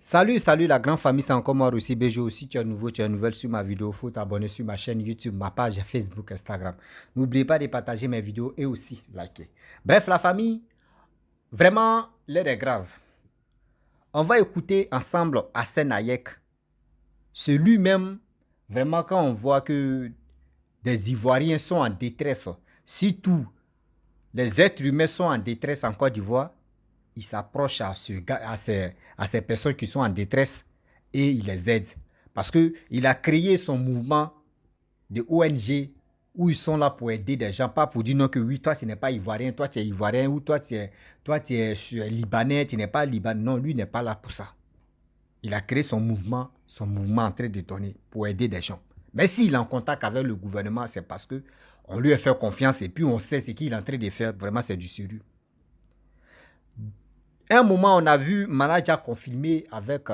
Salut la grande famille, c'est encore moi aussi Béjo. Si tu es nouveau, tu es nouvelle sur ma vidéo, faut t'abonner sur ma chaîne YouTube, ma page Facebook, Instagram. N'oubliez pas de partager mes vidéos et aussi liker. Bref, la famille, vraiment, l'heure est grave. On va écouter ensemble Hassen Hayek. C'est lui-même, vraiment, quand on voit que des Ivoiriens sont en détresse, surtout les êtres humains sont en détresse en Côte d'Ivoire, il s'approche à ces personnes qui sont en détresse et il les aide. Parce qu'il a créé son mouvement de ONG où ils sont là pour aider des gens, pas pour dire non que oui, toi tu n'es pas ivoirien, toi tu es ivoirien, ou toi tu es libanais, tu n'es pas libanais. Non, lui n'est pas là pour ça. Il a créé son mouvement en train de donner pour aider des gens. Mais s'il est en contact avec le gouvernement, c'est parce que on lui a fait confiance et puis on sait ce qu'il est en train de faire. Vraiment, c'est du sérieux. Un moment, on a vu Manaja confirmer avec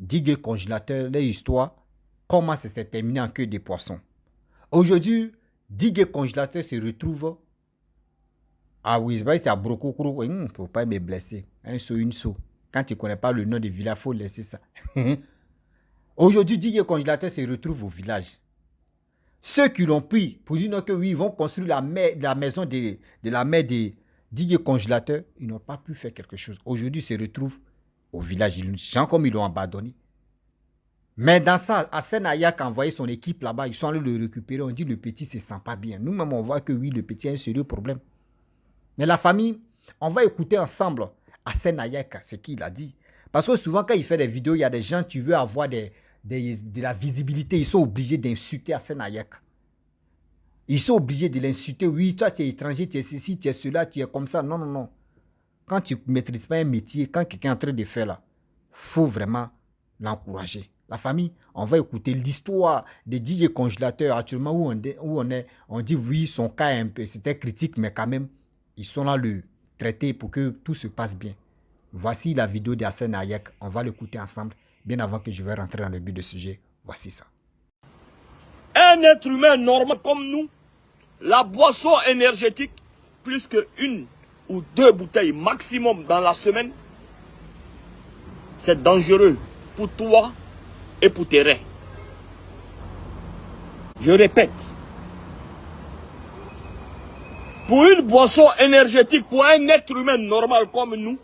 Digue Congélateur l'histoire, comment ça s'est terminé en queue de poisson. Aujourd'hui, Digue Congélateur se retrouve à Wisba, c'est à Brokokoro. Il ne faut pas me blesser. Un saut, une saut. Quand tu ne connais pas le nom du village, il faut laisser ça. Aujourd'hui, Digue Congélateur se retrouve au village. Ceux qui l'ont pris pour dire que oui, ils vont construire la maison de la mère de Digue Congélateur, ils n'ont pas pu faire quelque chose. Aujourd'hui, ils se retrouvent au village. Les gens comme ils l'ont abandonné. Mais dans ça, Hassen Hayek a envoyé son équipe là-bas. Ils sont allés le récupérer. On dit le petit ne se sent pas bien. Nous-mêmes, on voit que oui, le petit a un sérieux problème. Mais la famille, on va écouter ensemble Hassen Hayek, ce qu'il a dit. Parce que souvent, quand il fait des vidéos, il y a des gens qui veulent avoir de la visibilité. Ils sont obligés d'insulter Hassen Hayek. Ils sont obligés de l'insulter. Oui, toi, tu es étranger, tu es ceci, tu es cela, tu es comme ça. Non, non, non. Quand tu ne maîtrises pas un métier, quand quelqu'un est en train de faire là, il faut vraiment l'encourager. La famille, on va écouter l'histoire de Didier Congélateur actuellement où on est. On dit oui, son cas est un peu, c'était critique, mais quand même, ils sont là le traiter pour que tout se passe bien. Voici la vidéo d'Hassen Hayek. On va l'écouter ensemble, bien avant que je vais rentrer dans le but du sujet. Voici ça. Un être humain normal comme nous, la boisson énergétique, plus qu'une ou deux bouteilles maximum dans la semaine, c'est dangereux pour toi et pour tes reins. Je répète, pour une boisson énergétique, pour un être humain normal comme nous,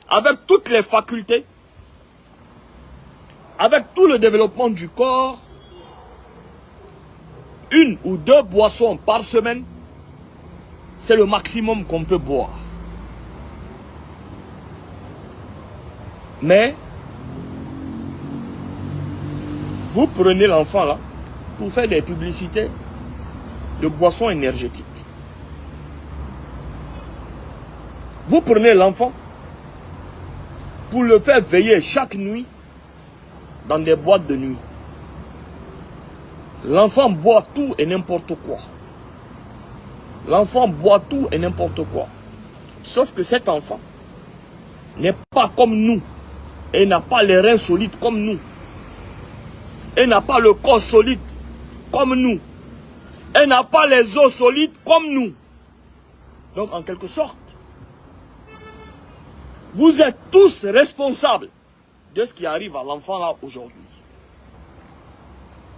avec toutes les facultés, avec tout le développement du corps, une ou deux boissons par semaine, c'est le maximum qu'on peut boire. Mais, vous prenez l'enfant là, pour faire des publicités de boissons énergétiques. Vous prenez l'enfant pour le faire veiller chaque nuit dans des boîtes de nuit. L'enfant boit tout et n'importe quoi. L'enfant boit tout et n'importe quoi. Sauf que cet enfant n'est pas comme nous. Et n'a pas les reins solides comme nous. Et n'a pas le corps solide comme nous. Et n'a pas les os solides comme nous. Donc en quelque sorte, vous êtes tous responsables de ce qui arrive à l'enfant là aujourd'hui.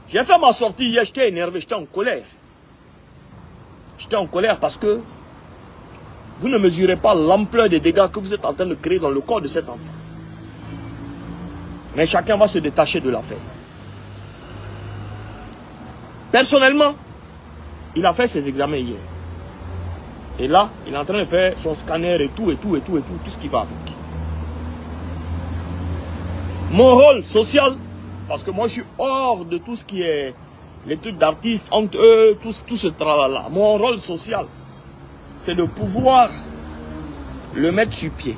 J'ai fait ma sortie hier, j'étais énervé, j'étais en colère. J'étais en colère parce que vous ne mesurez pas l'ampleur des dégâts que vous êtes en train de créer dans le corps de cet enfant. Mais chacun va se détacher de l'affaire. Personnellement, il a fait ses examens hier. Et là, il est en train de faire son scanner et tout ce qui va avec. Mon rôle social, parce que moi je suis hors de tout ce qui est les trucs d'artistes, entre eux, tout ce tralala. Mon rôle social, c'est de pouvoir le mettre sur pied.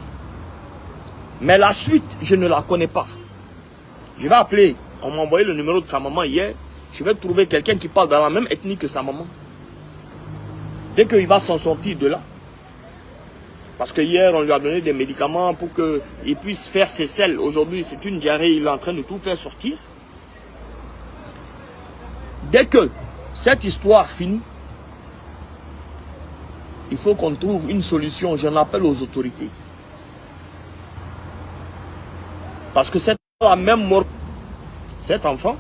Mais la suite, je ne la connais pas. Je vais appeler, on m'a envoyé le numéro de sa maman hier. Je vais trouver quelqu'un qui parle dans la même ethnie que sa maman. Dès qu'il va s'en sortir de là. Parce que hier, on lui a donné des médicaments pour qu'il puisse faire ses selles. Aujourd'hui, c'est une diarrhée, il est en train de tout faire sortir. Dès que cette histoire finit, il faut qu'on trouve une solution. J'en appelle aux autorités. Parce que c'est la même mort. Cet enfant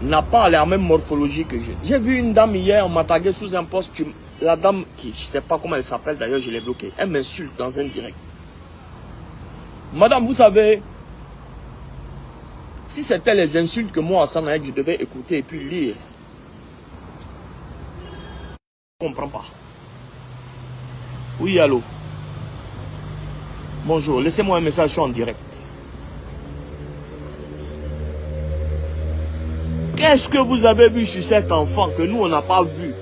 n'a pas la même morphologie que je. J'ai vu une dame hier, on m'a tagué sous un post. La dame, qui, je ne sais pas comment elle s'appelle d'ailleurs, je l'ai bloquée. Elle m'insulte dans un direct. Madame, vous savez, si c'était les insultes que moi, Hassan Aïk, je devais écouter et puis lire, je ne comprends pas. Oui, allô. Bonjour, laissez-moi un message, je suis en direct. Qu'est-ce que vous avez vu sur cet enfant que nous, on n'a pas vu?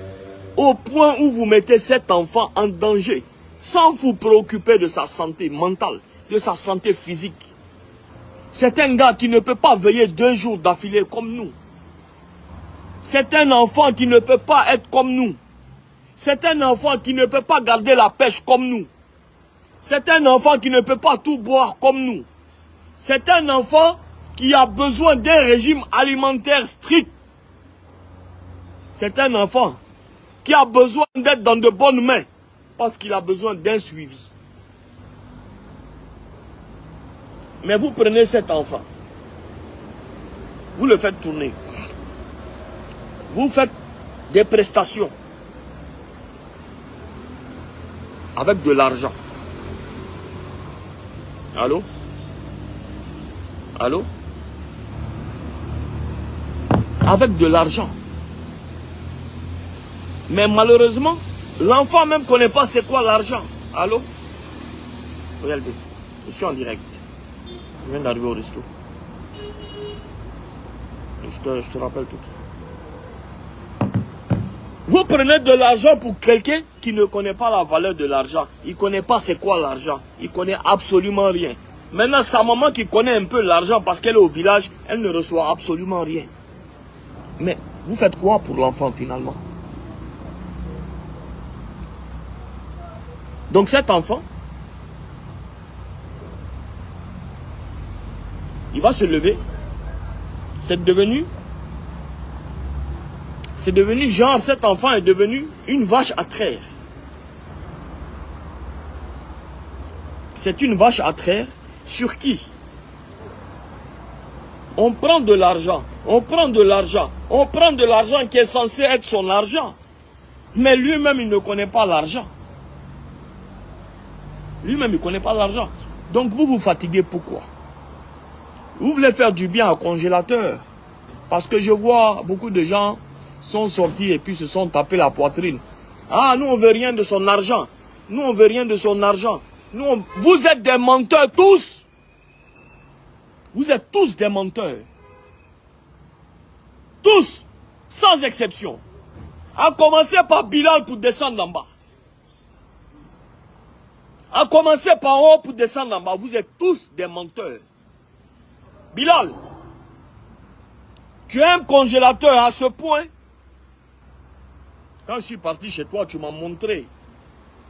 Au point où vous mettez cet enfant en danger, sans vous préoccuper de sa santé mentale, de sa santé physique. C'est un gars qui ne peut pas veiller 2 jours d'affilée comme nous. C'est un enfant qui ne peut pas être comme nous. C'est un enfant qui ne peut pas garder la pêche comme nous. C'est un enfant qui ne peut pas tout boire comme nous. C'est un enfant qui a besoin d'un régime alimentaire strict. C'est un enfant qui a besoin d'être dans de bonnes mains parce qu'il a besoin d'un suivi. Mais vous prenez cet enfant, vous le faites tourner, vous faites des prestations avec de l'argent. Allô? Allô? Avec de l'argent. Mais malheureusement, l'enfant même ne connaît pas c'est quoi l'argent. Allô? Regardez, je suis en direct. Je viens d'arriver au resto. Je te rappelle tout de suite. Vous prenez de l'argent pour quelqu'un qui ne connaît pas la valeur de l'argent. Il ne connaît pas c'est quoi l'argent. Il ne connaît absolument rien. Maintenant, sa maman qui connaît un peu l'argent parce qu'elle est au village, elle ne reçoit absolument rien. Mais vous faites quoi pour l'enfant finalement? Donc cet enfant, il va se lever. C'est devenu genre, cet enfant est devenu une vache à traire. C'est une vache à traire sur qui? On prend de l'argent, on prend de l'argent, on prend de l'argent qui est censé être son argent. Mais lui-même, il ne connaît pas l'argent. Lui-même, il ne connaît pas l'argent. Donc vous vous fatiguez pourquoi? Vous voulez faire du bien au congélateur. Parce que je vois beaucoup de gens sont sortis et puis se sont tapés la poitrine. Ah, nous on veut rien de son argent. Nous on veut rien de son argent. Vous êtes des menteurs tous. Vous êtes tous des menteurs. Tous, sans exception. À commencer par Bilal pour descendre en bas. À commencer par haut pour descendre en bas. Vous êtes tous des menteurs. Bilal, tu as un congélateur à ce point. Quand je suis parti chez toi, tu m'as montré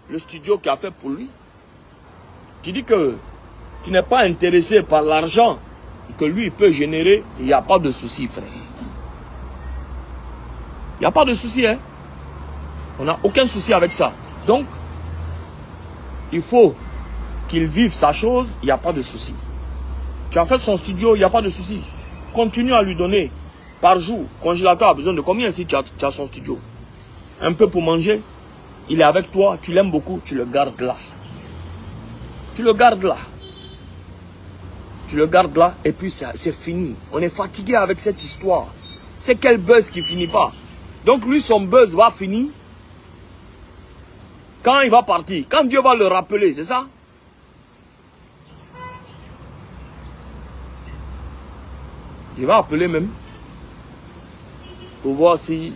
le studio qu'il a fait pour lui. Tu dis que tu n'es pas intéressé par l'argent que lui peut générer. Il n'y a pas de souci, frère. Il n'y a pas de souci, hein. On n'a aucun souci avec ça. Donc, il faut qu'il vive sa chose, il n'y a pas de souci. Tu as fait son studio, il n'y a pas de souci. Continue à lui donner par jour. Congélateur a besoin de combien si tu as son studio? Un peu pour manger. Il est avec toi, tu l'aimes beaucoup, tu le gardes là. Tu le gardes là. Tu le gardes là et puis c'est fini. On est fatigué avec cette histoire. C'est quel buzz qui finit pas. Donc lui, son buzz va finir quand il va partir. Quand Dieu va le rappeler, c'est ça? Je vais appeler même pour voir si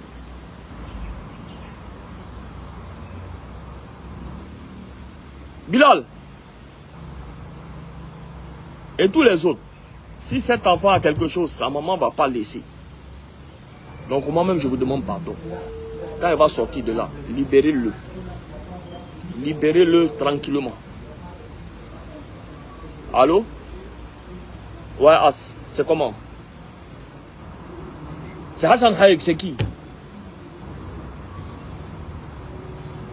Bilal et tous les autres, si cet enfant a quelque chose, sa maman ne va pas laisser. Donc moi-même je vous demande pardon. Quand il va sortir de là, libérez-le. Libérez-le tranquillement. Allô? Ouais, As, c'est comment? C'est Hassan Aïk, c'est qui?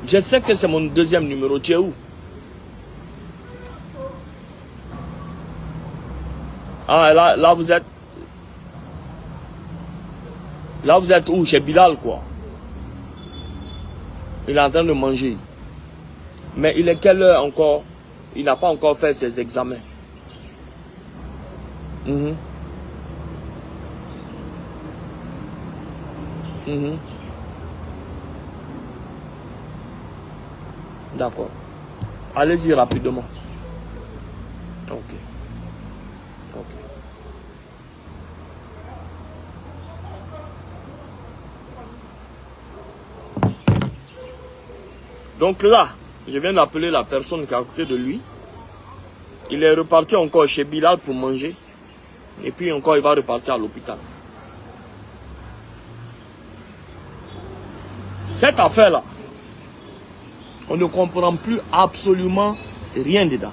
Je sais que c'est mon deuxième numéro. Tu es où? Ah, là, vous êtes... Là, vous êtes où? Chez Bilal, quoi. Il est en train de manger. Mais il est quelle heure encore? Il n'a pas encore fait ses examens. Mhm. Mhm. D'accord. Allez-y rapidement. Ok. Ok. Donc là, je viens d'appeler la personne qui est à côté de lui. Il est reparti encore chez Bilal pour manger. Et puis encore, il va repartir à l'hôpital. Cette affaire-là, on ne comprend plus absolument rien dedans.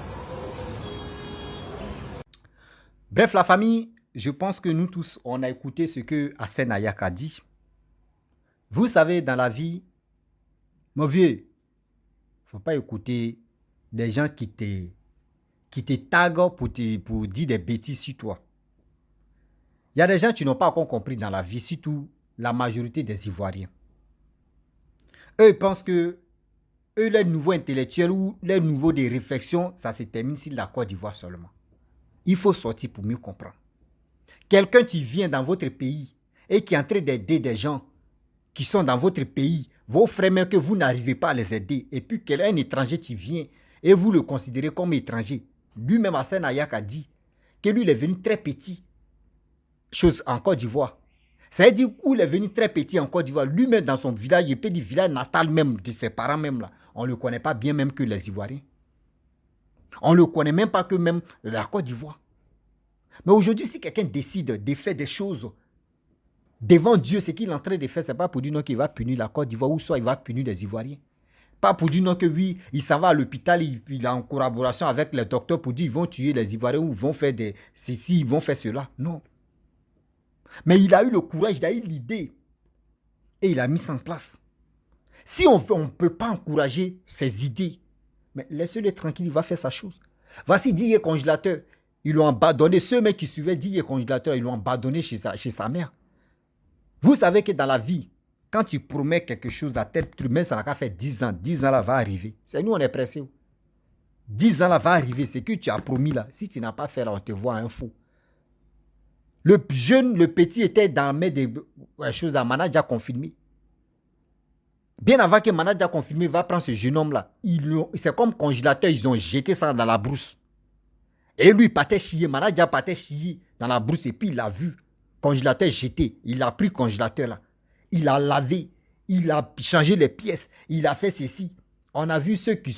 Bref, la famille, je pense que nous tous, on a écouté ce que Hassen Ayak a dit. Vous savez, dans la vie, mon vieux, il ne faut pas écouter des gens qui te taguent pour dire des bêtises sur toi. Il y a des gens qui n'ont pas encore compris dans la vie, surtout la majorité des Ivoiriens. Eux, ils pensent que les nouveaux intellectuels ou les nouveaux des réflexions, ça se termine sur la Côte d'Ivoire seulement. Il faut sortir pour mieux comprendre. Quelqu'un qui vient dans votre pays et qui est en train d'aider des gens qui sont dans votre pays, vos frères même que vous n'arrivez pas à les aider, et puis un étranger qui vient et vous le considérez comme étranger. Lui-même, Hassen Ayak a dit que lui, il est venu très petit, chose en Côte d'Ivoire. Ça veut dire qu'il est venu très petit en Côte d'Ivoire. Lui-même, dans son village, il peut dire village natal même, de ses parents même là. On ne le connaît pas bien même que les Ivoiriens. On ne le connaît même pas que même la Côte d'Ivoire. Mais aujourd'hui, si quelqu'un décide de faire des choses devant Dieu, ce qu'il est en train de faire, ce n'est pas pour dire non qu'il va punir la Côte d'Ivoire ou soit il va punir les Ivoiriens. Pas pour dire non que oui, il s'en va à l'hôpital, il est en collaboration avec les docteurs pour dire ils vont tuer les Ivoiriens ou ils vont faire ceci, ils vont faire cela. Non. Mais il a eu le courage, il a eu l'idée et il a mis ça en place. Si on ne peut pas encourager ses idées, mais laissez-le tranquille, il va faire sa chose. Voici Didier Congélateur, ils l'ont abandonné. Ceux qui suivaient Didier Congélateur, ils l'ont abandonné chez sa mère. Vous savez que dans la vie, quand tu promets quelque chose à tel mais ça n'a qu'à faire 10 ans. 10 ans là va arriver. C'est nous, on est pressés. 10 ans là va arriver. C'est que tu as promis là. Si tu n'as pas fait là, on te voit un fou. Le jeune, le petit était dans la main des choses à Manadja confirmé. Bien avant que Manadja confirmé va prendre ce jeune homme là, c'est comme congélateur, ils ont jeté ça dans la brousse. Et lui, il partait chier. Manadja partait chier dans la brousse et puis il l'a vu. Congélateur jeté. Il a pris congélateur là. Il a lavé. Il a changé les pièces. Il a fait ceci. On a vu ceux qui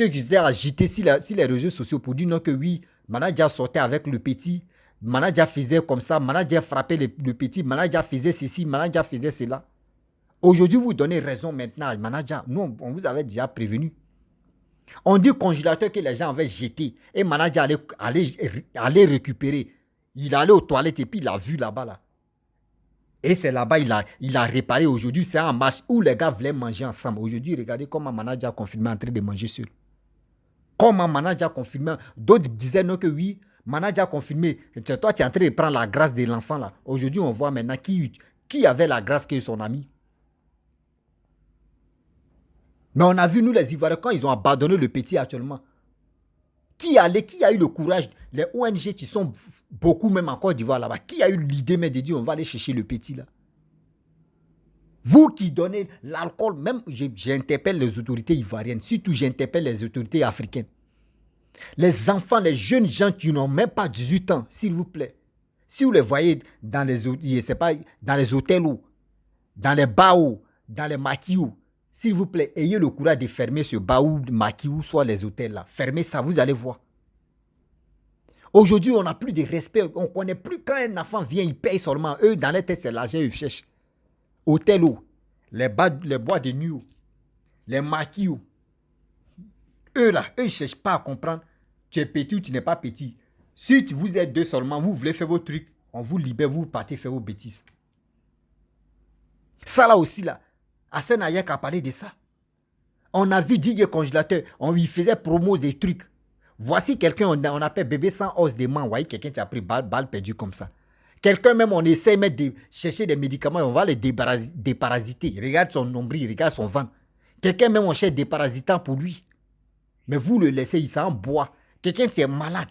étaient agités sur les réseaux sociaux pour dire non que oui, Manadja sortait avec le petit. Manadja faisait comme ça. Manadja frappait le petit. Manadja faisait ceci. Manadja faisait cela. Aujourd'hui, vous donnez raison maintenant à Manadja. Nous, on vous avait déjà prévenu. On dit congélateur que les gens avaient jeté. Et Manadja allait récupérer. Il allait aux toilettes et puis il l'a vu là-bas. Là. Et c'est là-bas il a réparé. Aujourd'hui, c'est un match où les gars voulaient manger ensemble. Aujourd'hui, regardez comment Manadja a confirmé en train de manger seul. Comment Manadja a confirmé. D'autres disaient non que oui, Manadja a confirmé. Toi, tu es en train de prendre la grâce de l'enfant là. Aujourd'hui, on voit maintenant qui avait la grâce que son ami. Mais on a vu, nous les Ivoiriens, quand ils ont abandonné le petit actuellement. Qui a eu le courage, les ONG qui sont beaucoup même en Côte d'Ivoire là-bas, qui a eu l'idée mais de dire on va aller chercher le petit là. Vous qui donnez l'alcool, même j'interpelle les autorités ivoiriennes, surtout j'interpelle les autorités africaines. Les enfants, les jeunes gens qui n'ont même pas 18 ans, s'il vous plaît. Si vous les voyez dans les hôtels ou dans les bars ou dans les maquis ou, s'il vous plaît, ayez le courage de fermer ce bar ou maquis ou soit les hôtels là. Fermez ça, vous allez voir. Aujourd'hui, on n'a plus de respect. On ne connaît plus quand un enfant vient, il paye seulement. Eux, dans les têtes, c'est l'argent, ils cherchent. Hôtel ou, les bois de nuit ou, les maquis ou. Eux là, eux, ils ne cherchent pas à comprendre. Tu es petit ou tu n'es pas petit. Si vous êtes deux seulement, vous voulez faire vos trucs, on vous libère, vous partez faire vos bêtises. Ça là aussi là. Hassen Ayak a parlé de ça. On a vu Didier Congélateur, on lui faisait promo des trucs. Voici quelqu'un, on appelle bébé sans os des mains. Vous voyez, quelqu'un qui a pris balle perdue comme ça. Quelqu'un même, on essaie même de chercher des médicaments et on va les déparasiter. Regarde son nombril, regarde son ventre. Quelqu'un même, on cherche des parasitants pour lui. Mais vous le laissez, il s'en boit. Quelqu'un qui est malade,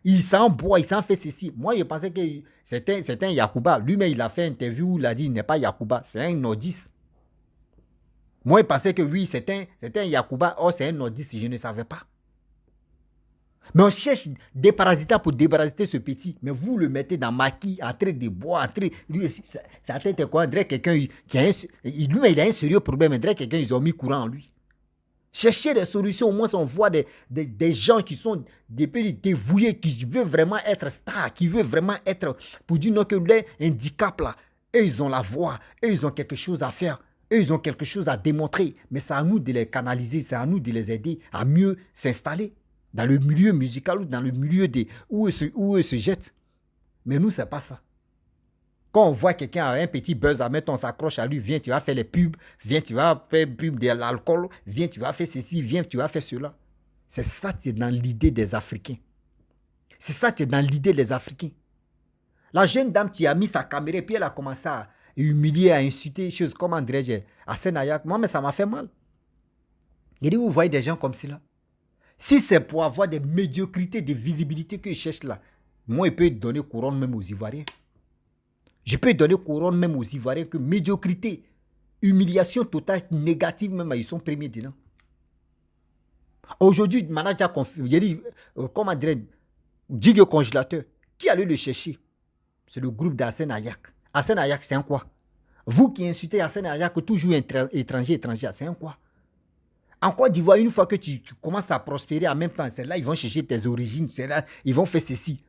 il s'en boit, il s'en fait ceci. Moi, je pensais que c'était un Yacouba. Lui-même, il a fait une interview où il a dit qu'il n'est pas Yacouba, c'est un nordiste. Moi, je pensais que oui, c'était un Yacouba. Oh, c'est un nordiste, je ne savais pas. Mais on cherche des parasitants pour déparasiter ce petit. Mais vous le mettez dans maquis, en train de boire, en train... Lui, sa tête est quoi? On dirait quelqu'un qui a lui, il a un sérieux problème. On dirait quelqu'un, ils ont mis courant en lui. Cherchez des solutions. Au moins, on voit des gens qui sont des pays dévoués, qui veulent vraiment être stars, qui veulent vraiment être... Pour dire non, que leur handicap, là, eux, ils ont la voix, eux, ils ont quelque chose à faire. Eux, ils ont quelque chose à démontrer. Mais c'est à nous de les canaliser, c'est à nous de les aider à mieux s'installer dans le milieu musical ou dans le milieu où eux se jettent. Mais nous, ce n'est pas ça. Quand on voit quelqu'un a un petit buzz à mettre, on s'accroche à lui, viens, tu vas faire les pubs, viens, tu vas faire pub de l'alcool, viens, tu vas faire ceci, viens, tu vas faire cela. C'est ça qui est dans l'idée des Africains. C'est ça qui est dans l'idée des Africains. La jeune dame qui a mis sa caméra et puis elle a commencé à humilier, à insulter, des choses comme André à Senayak. Moi, mais ça m'a fait mal. Il dit, vous voyez des gens comme cela. Si c'est pour avoir des médiocrités, des visibilités que je cherche là, moi, je peux donner couronne même aux Ivoiriens. Je peux donner couronne même aux Ivoiriens que médiocrité, humiliation totale, négative même, ils sont premiers dedans. Aujourd'hui, manager confirme, il dit, comment dire, digue congélateur, qui allait le chercher? C'est le groupe d'Assène Ayak. Assène Ayak, c'est un quoi? Vous qui insultez Assène Ayak, toujours étranger, c'est un quoi? En Côte d'Ivoire, une fois que tu commences à prospérer en même temps, c'est là ils vont chercher tes origines, c'est là ils vont faire ceci.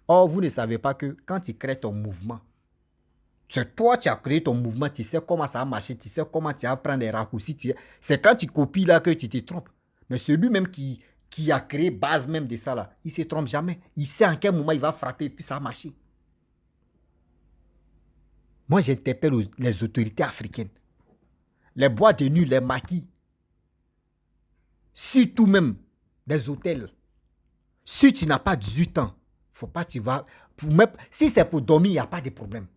Or, vous ne savez pas que quand tu crées ton mouvement, c'est toi qui as créé ton mouvement, tu sais comment ça a marché, tu sais comment tu vas prendre des raccourcis. C'est quand tu copies là que tu te trompes. Mais celui-même qui a créé base même de ça là, il ne se trompe jamais. Il sait en quel moment il va frapper et puis ça a marché. Moi, j'interpelle les autorités africaines. Les boîtes de nuit, les maquis, surtout même les hôtels. Si tu n'as pas 18 ans, faut pas tu vas... Si c'est pour dormir, il n'y a pas de problème.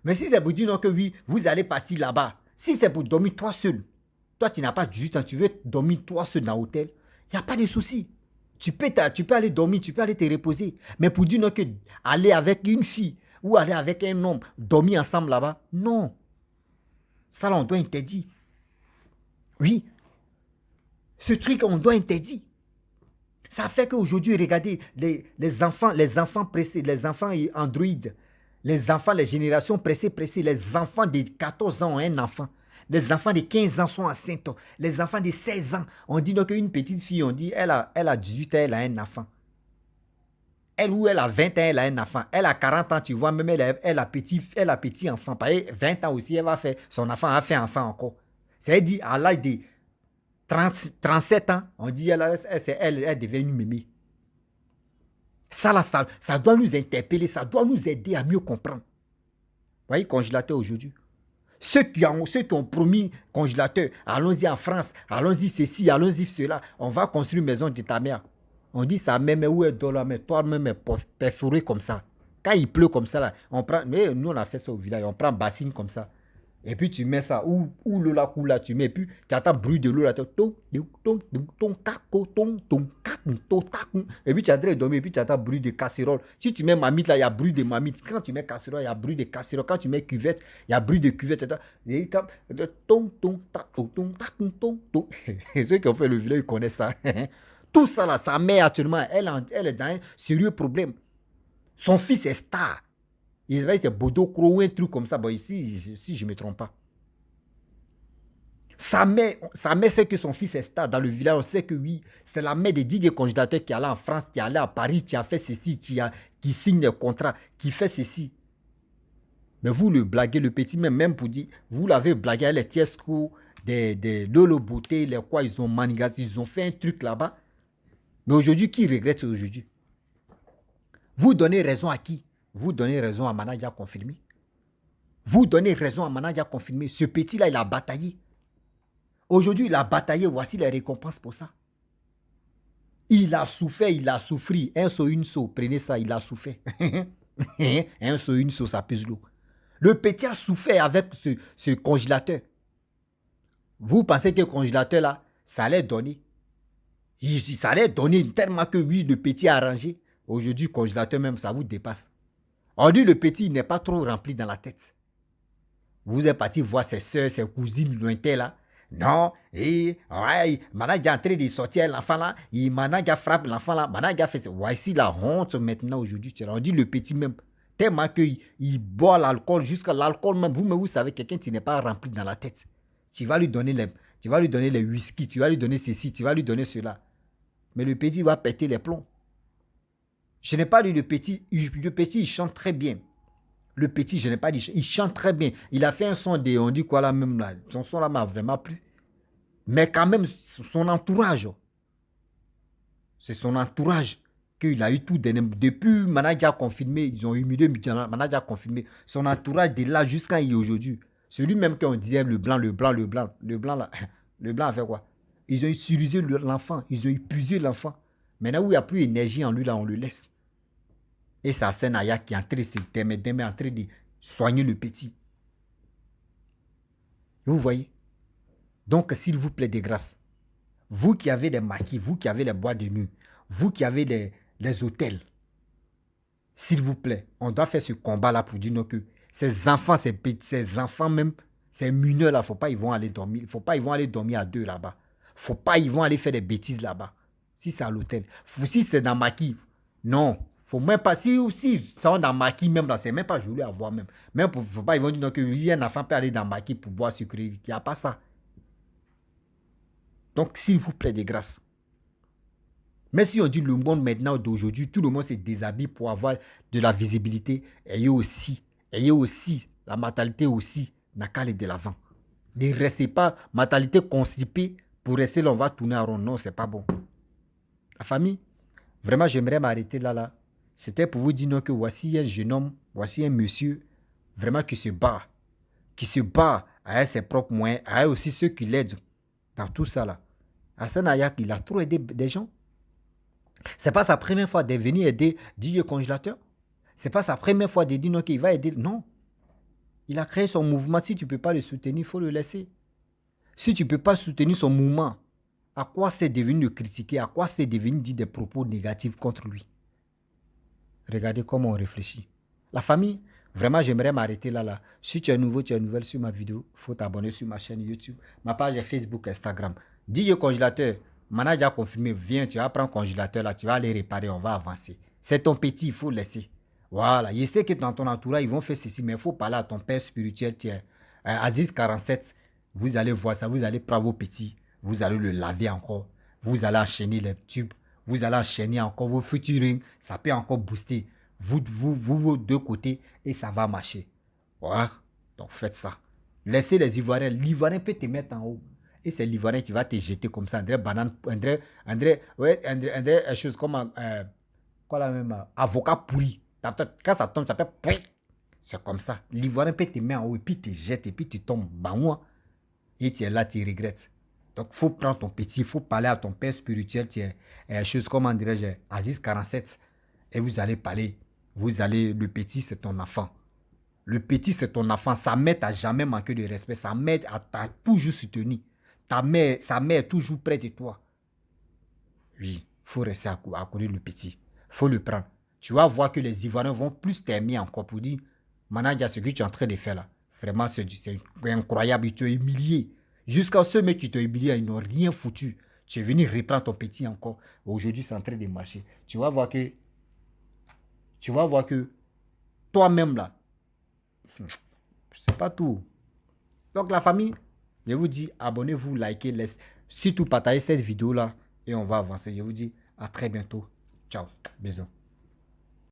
Mais si c'est pour dire non que oui, vous allez partir là-bas, si c'est pour dormir toi seul, toi tu n'as pas 18 ans, tu veux dormir toi seul dans l'hôtel, il n'y a pas de souci. Tu peux aller dormir, tu peux aller te reposer. Mais pour dire non que aller avec une fille ou aller avec un homme, dormir ensemble là-bas, non. Ça, là, on doit interdire. Oui. Ce truc, on doit interdire. Ça fait qu'aujourd'hui, regardez, les enfants pressés, les enfants Android, les enfants, les générations pressées, les enfants de 14 ans ont un enfant. Les enfants de 15 ans sont enceintes. Les enfants de 16 ans, on dit donc qu'une petite fille, on dit, elle a 18 ans, elle a un enfant. Elle a 20 ans, elle a un enfant. Elle a 40 ans, tu vois, même elle a petit enfant. Par 20 ans aussi, elle va faire, son enfant a fait enfant encore. C'est-à-dire, à l'âge de 37 ans, on dit, elle devient une mémé. Ça doit nous interpeller, ça doit nous aider à mieux comprendre. Vous voyez, congélateur aujourd'hui. Ceux qui ont promis congélateur, allons-y en France, allons-y ceci, allons-y cela. On va construire une maison de ta mère. On dit sa mère, mais où est Dola, mais toi-même est perforé comme ça. Quand il pleut comme ça, là, on prend, mais nous on a fait ça au village, on prend bassine comme ça. Et puis tu mets ça, où l'eau là coule là, tu mets, et puis tu entends le bruit de l'eau là, et puis tu es en train de dormir, et puis tu entends le bruit de casserole. Si tu mets mamite là, il y a bruit de mamite. Quand tu mets casserole, il y a bruit de casserole. Quand tu mets cuvette, il y a bruit de cuvette. Et ceux qui ont fait le village, ils connaissent ça. Tout ça là, sa mère actuellement, elle est dans un sérieux problème. Son fils est star. Il va c'est Bodo Kro ou un truc comme ça. Bon, ici, si je ne me trompe pas. Sa mère sait que son fils est star dans le village. On sait que oui, c'est la mère de Didier Congélateur qui allait en France, qui allait à Paris, qui a fait ceci, qui signe le contrat, qui fait ceci. Mais vous le blaguez, le petit, même pour dire, vous l'avez blagué, les Tiesco, des Lolo Beauté, les quoi, ils ont manigassé, ils ont fait un truc là-bas. Mais aujourd'hui, qui regrette aujourd'hui? Vous donnez raison à qui? Vous donnez raison à Manadia confirmé. Vous donnez raison à Manadia confirmé. Ce petit-là, il a bataillé. Aujourd'hui, il a bataillé. Voici les récompenses pour ça. Il a souffert, il a souffert. Un seau, une seau, prenez ça, il a souffert. Un seau, une seau, ça pèse l'eau. Le petit a souffert avec ce congélateur. Vous pensez que le congélateur là, ça allait donner. Ça allait donner tellement que oui, le petit a arrangé. Aujourd'hui, le congélateur même, ça vous dépasse. On dit le petit n'est pas trop rempli dans la tête. Vous êtes parti voir ses soeurs, ses cousines lointaines là. Non, et ouais, Managa est en train de sortir l'enfant là. Et Managa frappe l'enfant là. Managa fait ça. Voici la honte maintenant aujourd'hui. On dit le petit même. Tellement qu'il boit l'alcool, jusqu'à l'alcool même. Vous savez, quelqu'un qui n'est pas rempli dans la tête. Tu vas lui donner les whisky, tu vas lui donner ceci, tu vas lui donner cela. Mais le petit va péter les plombs. Je n'ai pas dit le petit il chante très bien. Le petit, je n'ai pas dit, il chante très bien. Il a fait un son on dit quoi là même là. Son son là m'a vraiment plu. Mais quand même, son entourage. C'est son entourage qu'il a eu tout. Depuis Manaja confirmé, ils ont humilié Manaja confirmé. Son entourage de là jusqu'à aujourd'hui. Celui même qu'on disait le blanc là. Le blanc a fait quoi? Ils ont utilisé l'enfant. Ils ont épuisé l'enfant. Maintenant où il n'y a plus d'énergie en lui, là, on le laisse. Et c'est Hassan Aya qui est en train de soigner le petit. Vous voyez? Donc, s'il vous plaît, de grâce, vous qui avez des maquis, vous qui avez les bois de nuit, vous qui avez les hôtels, s'il vous plaît, on doit faire ce combat-là pour dire non, que ces enfants, ces enfants même, ces mineurs-là, il ne faut pas ils vont aller dormir. Il ne faut pas ils vont aller dormir à deux là-bas. Il ne faut pas ils vont aller faire des bêtises là-bas. Si c'est à l'hôtel. Si c'est dans maquis, non. Faut même pas, si ça va dans maquis même là, c'est même pas joli à voir même. Même faut pas, ils vont dire non, que un enfant peut aller dans maquis pour boire sucre. Il n'y a pas ça. Donc, s'il vous plaît, de grâce. Mais si on dit le monde maintenant d'aujourd'hui, tout le monde se déshabille pour avoir de la visibilité, ayez aussi, la mentalité aussi, n'a qu'à aller de l'avant. Ne restez pas mentalité constipée pour rester là, on va tourner en rond. Non, c'est pas bon. La famille, vraiment, j'aimerais m'arrêter là. C'était pour vous dire non, que voici un jeune homme, voici un monsieur, vraiment qui se bat avec ses propres moyens, avec aussi ceux qui l'aident dans tout ça là. Hassan Ayak, il a trop aidé des gens. C'est pas sa première fois de venir aider DJ Congélateur. C'est pas sa première fois de dire non, qu'il va aider. Non. Il a créé son mouvement. Si tu ne peux pas le soutenir, il faut le laisser. Si tu ne peux pas soutenir son mouvement, à quoi c'est devenu le critiquer? À quoi c'est devenu dire des propos négatifs contre lui? Regardez comment on réfléchit. La famille, vraiment, j'aimerais m'arrêter là. Si tu es nouveau, tu es nouvelle sur ma vidéo, il faut t'abonner sur ma chaîne YouTube, ma page Facebook, Instagram. DJ Congélateur, Manager confirmé, viens, tu vas prendre congélateur là, tu vas aller réparer, on va avancer. C'est ton petit, il faut laisser. Voilà, je sais que dans ton entourage, ils vont faire ceci, mais il faut parler à ton père spirituel, tiens. Aziz 47, vous allez voir ça, vous allez prendre vos petits, vous allez le laver encore, vous allez enchaîner les tubes, vous allez enchaîner encore vos featuring, ça peut encore booster vous deux côtés et ça va marcher. Voilà, donc faites ça. Laissez les Ivoiriens, l'Ivoirien peut te mettre en haut. Et c'est l'Ivoirien qui va te jeter comme ça. André, chose comme quoi la même avocat pourri. Quand ça tombe, ça fait. C'est comme ça. L'Ivoirien peut te mettre en haut et puis te jette et puis tu tombes. Et tu es là, tu regrettes. Donc, il faut prendre ton petit, il faut parler à ton père spirituel. Tu es chose comme Aziz 47. Et vous allez parler. Le petit, c'est ton enfant. Le petit, c'est ton enfant. Sa mère t'a jamais manqué de respect. Sa mère t'a toujours soutenu. Sa mère est toujours près de toi. Oui, il faut rester à côté le petit. Il faut le prendre. Tu vas voir que les Ivoiriens vont plus t'aimer encore pour dire, Manager, ce que tu es en train de faire là, vraiment, c'est incroyable. Tu es humilié. Jusqu'à ceux mecs qui t'ont humilié, ils n'ont rien foutu. Tu es venu reprendre ton petit encore. Aujourd'hui, c'est en train de marcher. Tu vas voir que toi-même là, c'est pas tout. Donc la famille, je vous dis, abonnez-vous, likez, surtout partagez cette vidéo là et on va avancer. Je vous dis à très bientôt. Ciao, bisous.